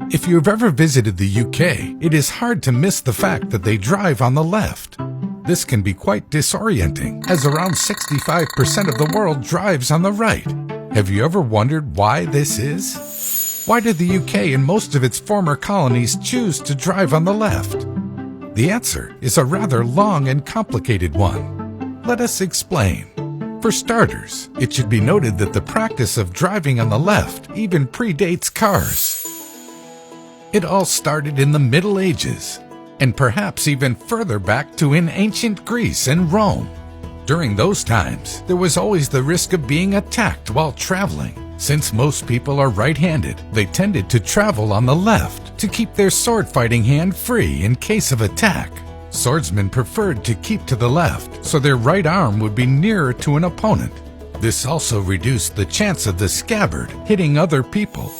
If you've ever visited the UK, it is hard to miss the fact that they drive on the left. This can be quite disorienting, as around 65% of the world drives on the right. Have you ever wondered why this is? Why did the UK and most of its former colonies choose to drive on the left? The answer is a rather long and complicated one. Let us explain. For starters, it should be noted that the practice of driving on the left even predates cars. It all started in the Middle Ages, and perhaps even further back to in ancient Greece and Rome. During those times, there was always the risk of being attacked while traveling. Since most people are right-handed, they tended to travel on the left to keep their sword-fighting hand free in case of attack. Swordsmen preferred to keep to the left, so their right arm would be nearer to an opponent. This also reduced the chance of the scabbard hitting other people.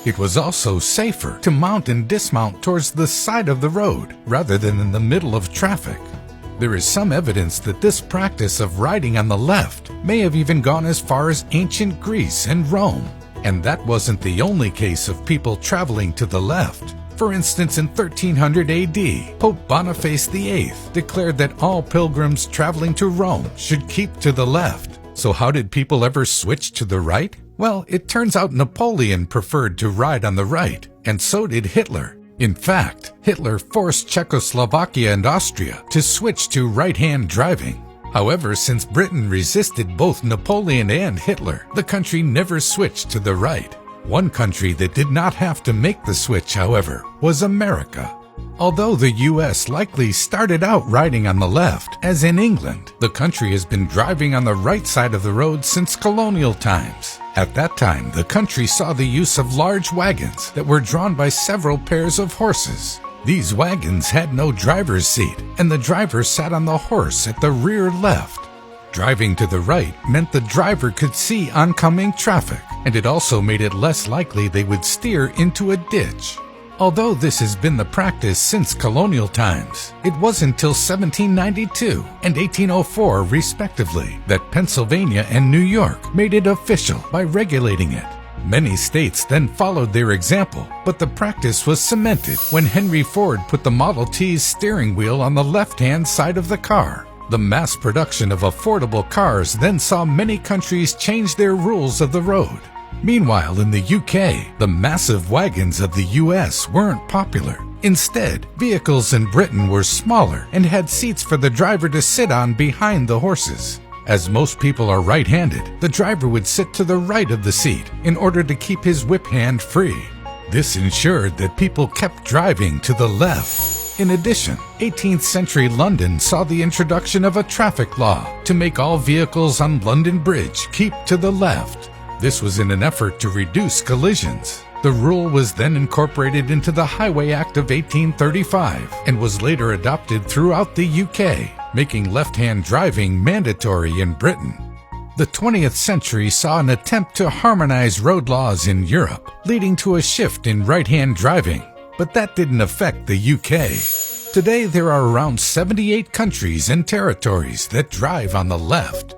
It was also safer to mount and dismount towards the side of the road rather than in the middle of traffic. There is some evidence that this practice of riding on the left may have even gone as far as ancient Greece and Rome. And that wasn't the only case of people traveling to the left. For instance, in 1300 AD, Pope Boniface VIII declared that all pilgrims traveling to Rome should keep to the left. So how did people ever switch to the right? Well, it turns out Napoleon preferred to ride on the right, and so did Hitler. In fact, Hitler forced Czechoslovakia and Austria to switch to right-hand driving. However, since Britain resisted both Napoleon and Hitler, the country never switched to the right. One country that did not have to make the switch, however, was America. Although the US likely started out riding on the left, as in England, the country has been driving on the right side of the road since colonial times. At that time, the country saw the use of large wagons that were drawn by several pairs of horses. These wagons had no driver's seat, and the driver sat on the horse at the rear left. Driving to the right meant the driver could see oncoming traffic, and it also made it less likely they would steer into a ditch. Although this has been the practice since colonial times, it wasn't until 1792 and 1804, respectively, that Pennsylvania and New York made it official by regulating it. Many states then followed their example, but the practice was cemented when Henry Ford put the Model T's steering wheel on the left-hand side of the car. The mass production of affordable cars then saw many countries change their rules of the road. Meanwhile, in the UK, the massive wagons of the US weren't popular. Instead, vehicles in Britain were smaller and had seats for the driver to sit on behind the horses. As most people are right-handed, the driver would sit to the right of the seat in order to keep his whip hand free. This ensured that people kept driving to the left. In addition, 18th century London saw the introduction of a traffic law to make all vehicles on London Bridge keep to the left. This was in an effort to reduce collisions. The rule was then incorporated into the Highway Act of 1835 and was later adopted throughout the UK, making left-hand driving mandatory in Britain. The 20th century saw an attempt to harmonize road laws in Europe, leading to a shift in right-hand driving. But that didn't affect the UK. Today, there are around 78 countries and territories that drive on the left.